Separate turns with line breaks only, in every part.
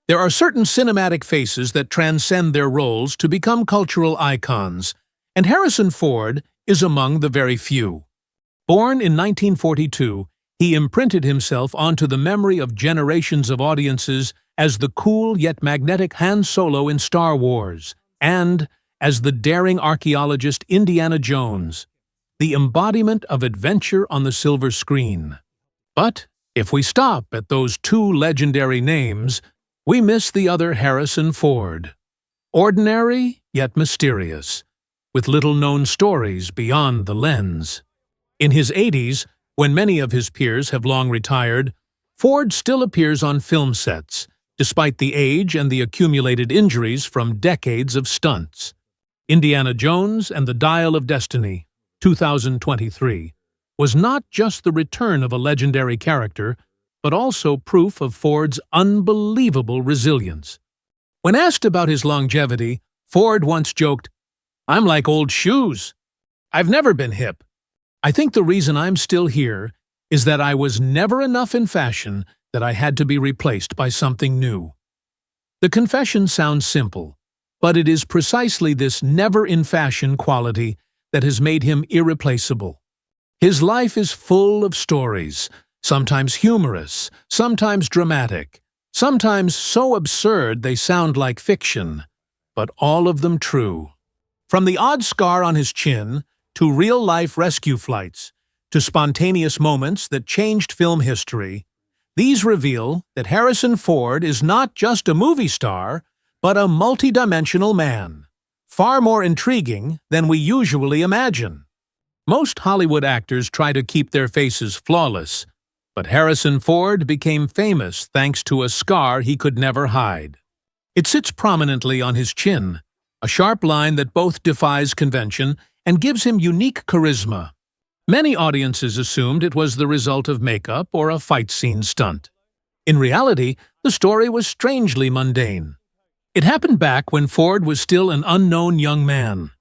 There are certain cinematic faces that transcend their roles to become cultural icons, and Harrison Ford is among the very few. Born in 1942, he imprinted himself onto the memory of generations of audiences as the cool yet magnetic Han Solo in Star Wars, and as the daring archaeologist Indiana Jones, the embodiment of adventure on the silver screen. But if we stop at those two legendary names, we miss the other Harrison Ford. Ordinary, yet mysterious, with little-known stories beyond the lens. In his 80s, when many of his peers have long retired, Ford still appears on film sets, despite the age and the accumulated injuries from decades of stunts. Indiana Jones and the Dial of Destiny, 2023, was not just the return of a legendary character, but also proof of Ford's unbelievable resilience. When asked about his longevity, Ford once joked, "I'm like old shoes. I've never been hip. I think the reason I'm still here is that I was never enough in fashion that I had to be replaced by something new." The confession sounds simple, but it is precisely this never-in-fashion quality that has made him irreplaceable. His life is full of stories, sometimes humorous, sometimes dramatic, sometimes so absurd they sound like fiction, but all of them true. From the odd scar on his chin, to real-life rescue flights, to spontaneous moments that changed film history, these reveal that Harrison Ford is not just a movie star, but a multidimensional man, far more intriguing than we usually imagine. Most Hollywood actors try to keep their faces flawless, but Harrison Ford became famous thanks to a scar he could never hide. It sits prominently on his chin, a sharp line that both defies convention and gives him unique charisma. Many audiences assumed it was the result of makeup or a fight scene stunt. In reality, the story was strangely mundane. It happened back when Ford was still an unknown young man.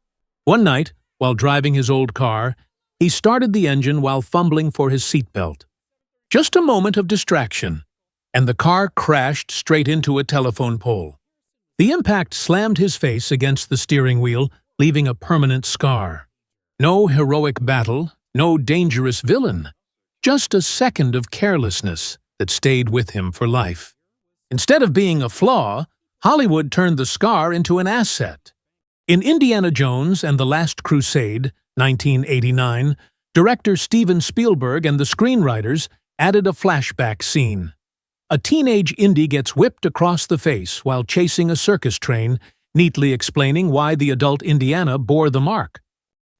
One night, while driving his old car, he started the engine while fumbling for his seatbelt. Just a moment of distraction, and the car crashed straight into a telephone pole. The impact slammed his face against the steering wheel, leaving a permanent scar. No heroic battle, no dangerous villain, just a second of carelessness that stayed with him for life. Instead of being a flaw, Hollywood turned the scar into an asset. In Indiana Jones and the Last Crusade, 1989, director Steven Spielberg and the screenwriters added a flashback scene. A teenage Indy gets whipped across the face while chasing a circus train, neatly explaining why the adult Indiana bore the mark.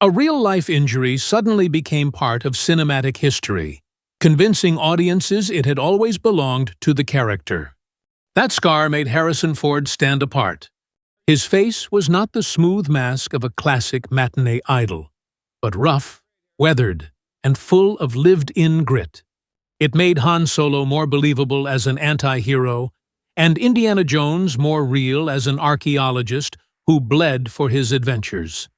A real-life injury suddenly became part of cinematic history, convincing audiences it had always belonged to the character. That scar made Harrison Ford stand apart. His face was not the smooth mask of a classic matinee idol, but rough, weathered, and full of lived-in grit. It made Han Solo more believable as an anti-hero, and Indiana Jones more real as an archaeologist who bled for his adventures.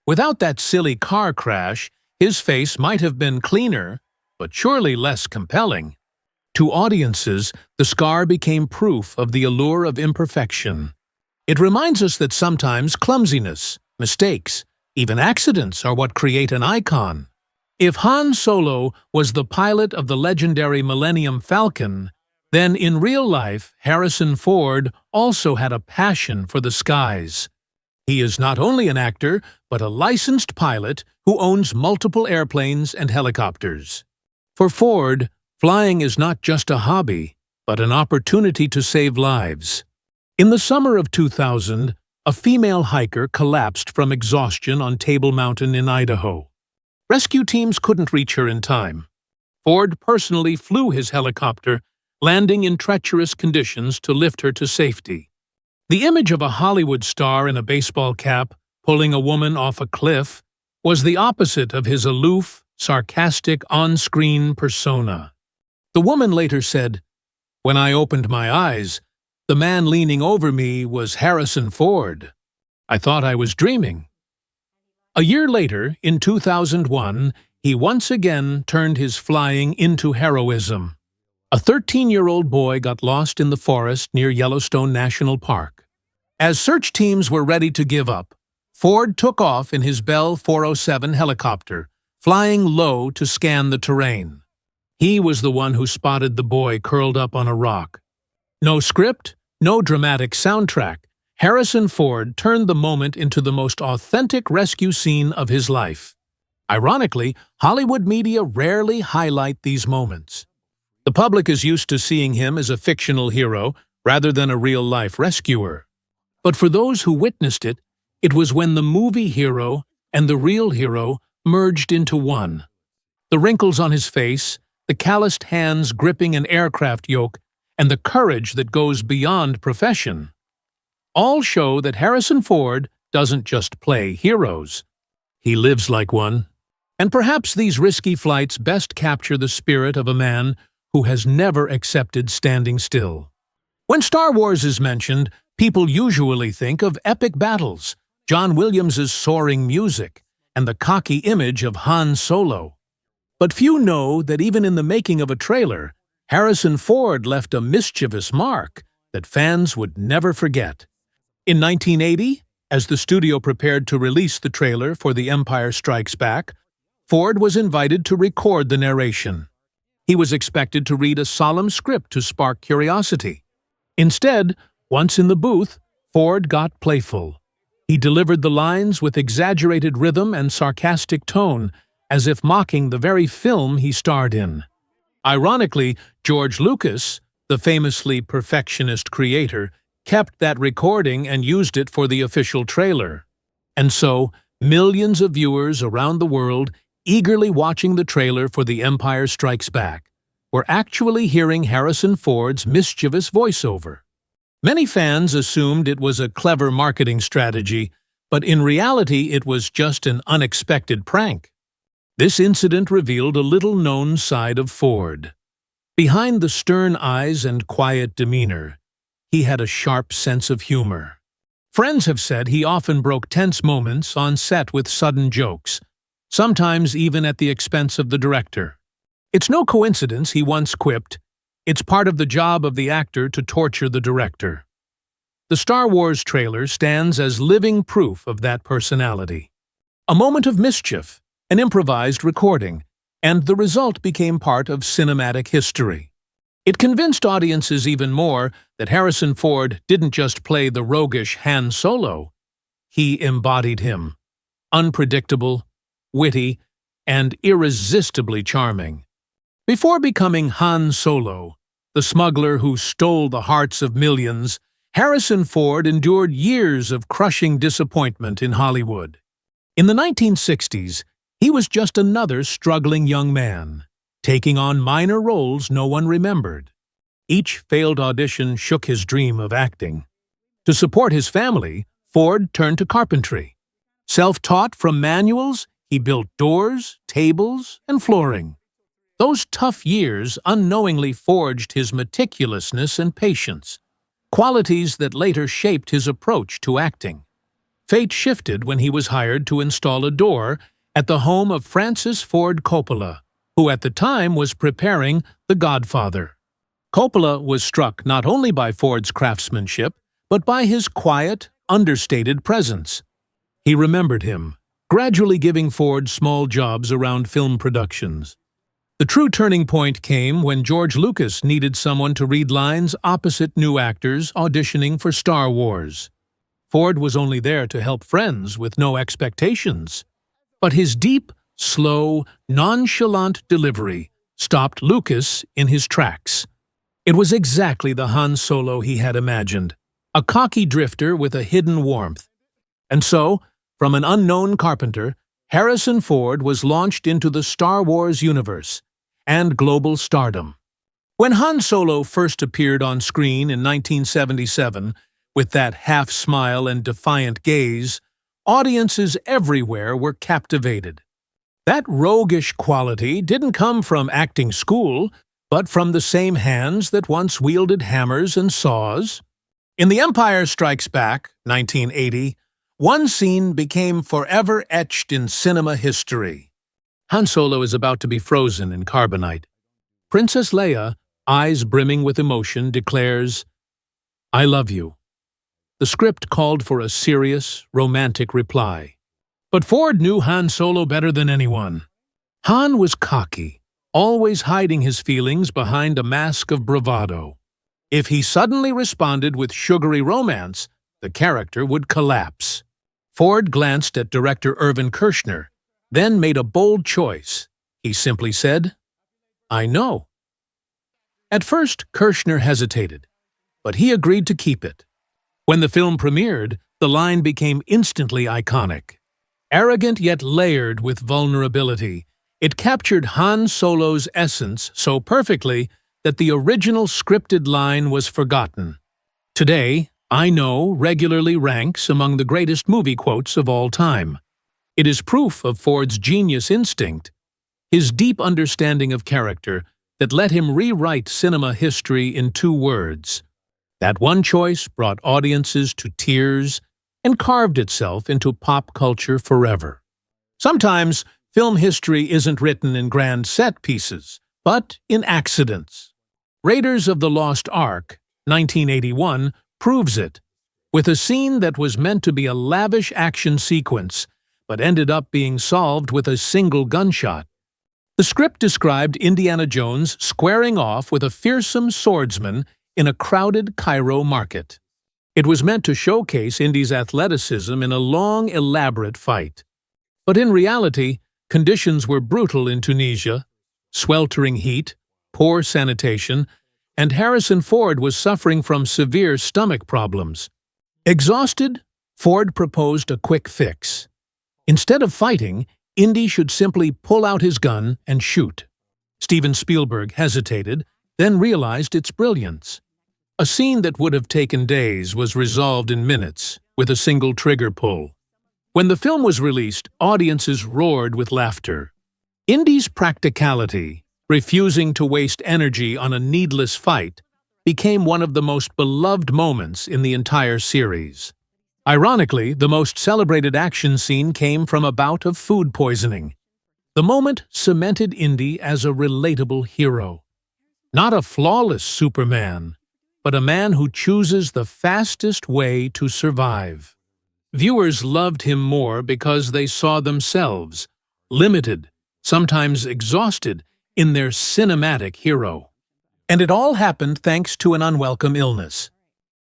Without that silly car crash, his face might have been cleaner, but surely less compelling. To audiences, the scar became proof of the allure of imperfection. It reminds us that sometimes clumsiness, mistakes, even accidents are what create an icon. If Han Solo was the pilot of the legendary Millennium Falcon, then in real life, Harrison Ford also had a passion for the skies. He is not only an actor, but a licensed pilot who owns multiple airplanes and helicopters. For Ford, flying is not just a hobby, but an opportunity to save lives. In the summer of 2000, a female hiker collapsed from exhaustion on Table Mountain in Idaho. Rescue teams couldn't reach her in time. Ford personally flew his helicopter, landing in treacherous conditions to lift her to safety. The image of a Hollywood star in a baseball cap pulling a woman off a cliff was the opposite of his aloof, sarcastic on-screen persona. The woman later said, "When I opened my eyes, the man leaning over me was Harrison Ford. I thought I was dreaming." A year later, in 2001, he once again turned his flying into heroism. A 13-year-old boy got lost in the forest near Yellowstone National Park. As search teams were ready to give up, Ford took off in his Bell 407 helicopter, flying low to scan the terrain. He was the one who spotted the boy curled up on a rock. No script, no dramatic soundtrack. Harrison Ford turned the moment into the most authentic rescue scene of his life. Ironically, Hollywood media rarely highlight these moments. The public is used to seeing him as a fictional hero rather than a real-life rescuer. But for those who witnessed it, it was when the movie hero and the real hero merged into one. The wrinkles on his face, the calloused hands gripping an aircraft yoke, and the courage that goes beyond profession, all show that Harrison Ford doesn't just play heroes. He lives like one. And perhaps these risky flights best capture the spirit of a man who has never accepted standing still. When Star Wars is mentioned, people usually think of epic battles, John Williams' soaring music, and the cocky image of Han Solo. But few know that even in the making of a trailer, Harrison Ford left a mischievous mark that fans would never forget. In 1980, as the studio prepared to release the trailer for The Empire Strikes Back, Ford was invited to record the narration. He was expected to read a solemn script to spark curiosity. Instead, once in the booth, Ford got playful. He delivered the lines with exaggerated rhythm and sarcastic tone, as if mocking the very film he starred in. Ironically, George Lucas, the famously perfectionist creator, kept that recording and used it for the official trailer. And so, millions of viewers around the world, eagerly watching the trailer for The Empire Strikes Back, were actually hearing Harrison Ford's mischievous voiceover. Many fans assumed it was a clever marketing strategy, but in reality it was just an unexpected prank. This incident revealed a little-known side of Ford. Behind the stern eyes and quiet demeanor, he had a sharp sense of humor. Friends have said he often broke tense moments on set with sudden jokes, sometimes even at the expense of the director. It's no coincidence he once quipped, "It's part of the job of the actor to torture the director." The Star Wars trailer stands as living proof of that personality. A moment of mischief, an improvised recording, and the result became part of cinematic history. It convinced audiences even more that Harrison Ford didn't just play the roguish Han Solo. He embodied him. Unpredictable, witty, and irresistibly charming. Before becoming Han Solo, the smuggler who stole the hearts of millions, Harrison Ford endured years of crushing disappointment in Hollywood. In the 1960s, he was just another struggling young man, taking on minor roles no one remembered. Each failed audition shook his dream of acting. To support his family, Ford turned to carpentry. Self-taught from manuals, he built doors, tables, and flooring. Those tough years unknowingly forged his meticulousness and patience, qualities that later shaped his approach to acting. Fate shifted when he was hired to install a door at the home of Francis Ford Coppola, who at the time was preparing The Godfather. Coppola was struck not only by Ford's craftsmanship, but by his quiet, understated presence. He remembered him, gradually giving Ford small jobs around film productions. The true turning point came when George Lucas needed someone to read lines opposite new actors auditioning for Star Wars. Ford was only there to help friends with no expectations. But his deep, slow, nonchalant delivery stopped Lucas in his tracks. It was exactly the Han Solo he had imagined, a cocky drifter with a hidden warmth. And so, from an unknown carpenter, Harrison Ford was launched into the Star Wars universe and global stardom. When Han Solo first appeared on screen in 1977, with that half-smile and defiant gaze, audiences everywhere were captivated. That roguish quality didn't come from acting school, but from the same hands that once wielded hammers and saws. In The Empire Strikes Back, 1980, one scene became forever etched in cinema history. Han Solo is about to be frozen in carbonite. Princess Leia, eyes brimming with emotion, declares, "I love you." The script called for a serious, romantic reply. But Ford knew Han Solo better than anyone. Han was cocky, always hiding his feelings behind a mask of bravado. If he suddenly responded with sugary romance, the character would collapse. Ford glanced at director Irvin Kershner, then made a bold choice. He simply said, "I know." At first, Kershner hesitated, but he agreed to keep it. When the film premiered, the line became instantly iconic. Arrogant yet layered with vulnerability, it captured Han Solo's essence so perfectly that the original scripted line was forgotten. Today, "I know" regularly ranks among the greatest movie quotes of all time. It is proof of Ford's genius instinct, his deep understanding of character, that let him rewrite cinema history in 2 words. That one choice brought audiences to tears and carved itself into pop culture forever. Sometimes, film history isn't written in grand set pieces, but in accidents. Raiders of the Lost Ark, 1981, proves it, with a scene that was meant to be a lavish action sequence, but ended up being solved with a single gunshot. The script described Indiana Jones squaring off with a fearsome swordsman in a crowded Cairo market. It was meant to showcase Indy's athleticism in a long, elaborate fight. But in reality, conditions were brutal in Tunisia: sweltering heat, poor sanitation, and Harrison Ford was suffering from severe stomach problems. Exhausted, Ford proposed a quick fix. Instead of fighting, Indy should simply pull out his gun and shoot. Steven Spielberg hesitated, then realized its brilliance. A scene that would have taken days was resolved in minutes, with a single trigger pull. When the film was released, audiences roared with laughter. Indy's practicality, refusing to waste energy on a needless fight, became one of the most beloved moments in the entire series. Ironically, the most celebrated action scene came from a bout of food poisoning. The moment cemented Indy as a relatable hero. Not a flawless Superman, but a man who chooses the fastest way to survive. Viewers loved him more because they saw themselves, limited, sometimes exhausted, in their cinematic hero. And it all happened thanks to an unwelcome illness.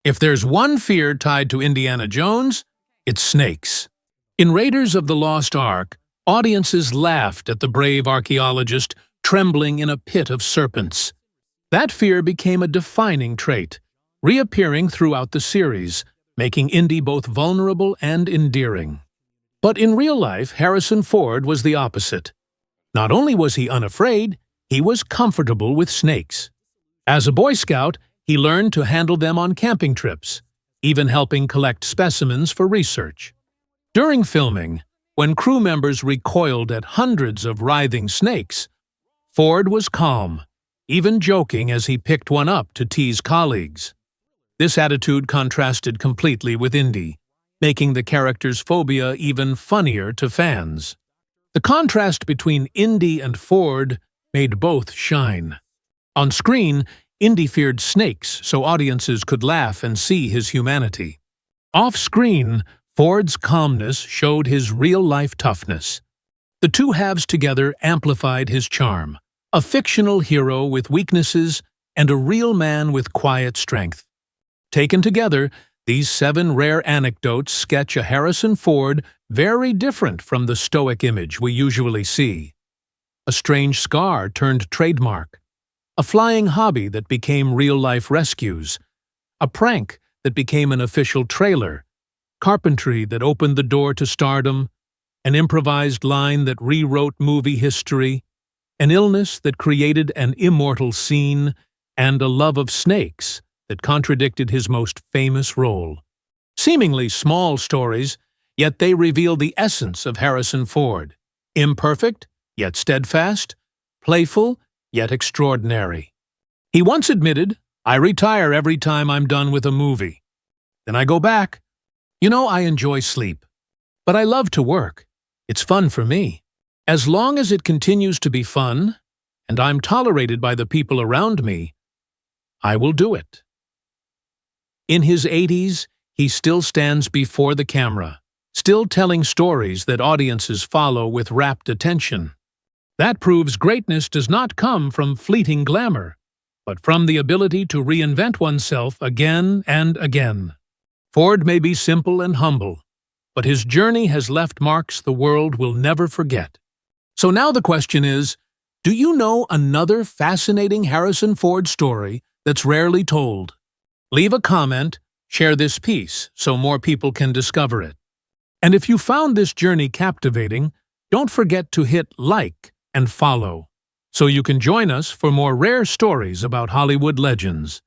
If there's one fear tied to Indiana Jones, it's snakes. In Raiders of the Lost Ark, audiences laughed at the brave archaeologist trembling in a pit of serpents. That fear became a defining trait, reappearing throughout the series, making Indy both vulnerable and endearing. But in real life, Harrison Ford was the opposite. Not only was he unafraid, he was comfortable with snakes. As a Boy Scout, he learned to handle them on camping trips, even helping collect specimens for research. During filming, when crew members recoiled at hundreds of writhing snakes, Ford was calm, even joking as he picked one up to tease colleagues. This attitude contrasted completely with Indy, making the character's phobia even funnier to fans. The contrast between Indy and Ford made both shine. On screen, Indy feared snakes so audiences could laugh and see his humanity. Off-screen, Ford's calmness showed his real-life toughness. The two halves together amplified his charm, a fictional hero with weaknesses and a real man with quiet strength. Taken together, these 7 rare anecdotes sketch a Harrison Ford very different from the stoic image we usually see. A strange scar turned trademark, a flying hobby that became real-life rescues, a prank that became an official trailer, carpentry that opened the door to stardom, an improvised line that rewrote movie history, an illness that created an immortal scene, and a love of snakes that contradicted his most famous role. Seemingly small stories, yet they reveal the essence of Harrison Ford. Imperfect, yet steadfast, playful, yet extraordinary. He once admitted, "I retire every time I'm done with a movie. Then I go back. I enjoy sleep. But I love to work. It's fun for me. As long as it continues to be fun, and I'm tolerated by the people around me, I will do it. In his 80s, he still stands before the camera, still telling stories that audiences follow with rapt attention. That proves greatness does not come from fleeting glamour, but from the ability to reinvent oneself again and again. Ford may be simple and humble, but his journey has left marks the world will never forget. So now the question is, do you know another fascinating Harrison Ford story that's rarely told? Leave a comment, share this piece so more people can discover it. And if you found this journey captivating, don't forget to hit like and follow, so you can join us for more rare stories about Hollywood legends.